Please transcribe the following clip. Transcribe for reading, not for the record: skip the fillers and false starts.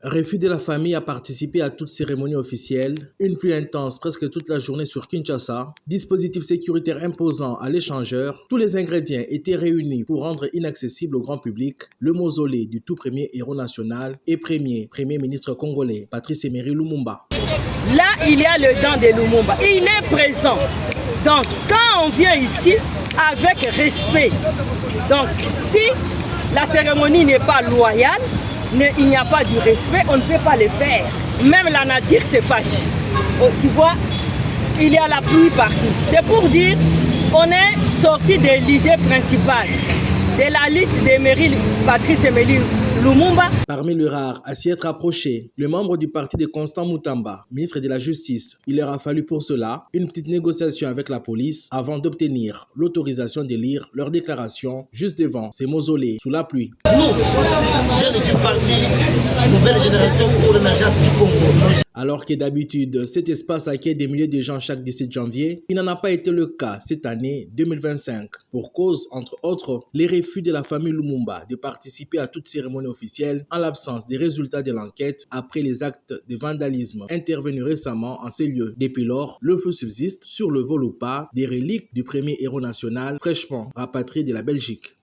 Refus de la famille à participer à toute cérémonie officielle, une pluie intense presque toute la journée sur Kinshasa, dispositif sécuritaire imposant à l'échangeur, tous les ingrédients étaient réunis pour rendre inaccessible au grand public le mausolée du tout premier héros national et premier ministre congolais, Patrice Emery Lumumba. Là, il y a le dent de Lumumba. Il est présent. Donc, quand on vient ici, avec respect, donc si la cérémonie n'est pas loyale, il n'y a pas du respect, on ne peut pas le faire. Même la nature se fâche. Oh, tu vois, il y a la pluie partout. C'est pour dire on est sorti de l'idée principale, de la lutte d'Emery, Patrice Emery Lumumba. Parmi les rares à s'y être approché, le membre du parti de Constant Mutamba, ministre de la Justice. Il leur a fallu pour cela une petite négociation avec la police avant d'obtenir l'autorisation de lire leur déclaration juste devant ces mausolées sous la pluie. Nous, jeunes du parti Nouvelle Génération pour l'émergence du Congo. Alors que d'habitude, cet espace accueille des milliers de gens chaque 17 janvier, il n'en a pas été le cas cette année 2025, pour cause, entre autres, les refus de la famille Lumumba de participer à toute cérémonie officielle en l'absence des résultats de l'enquête après les actes de vandalisme intervenus récemment en ces lieux. Depuis lors, le flou subsiste sur le vol ou pas des reliques du premier héros national fraîchement rapatrié de la Belgique.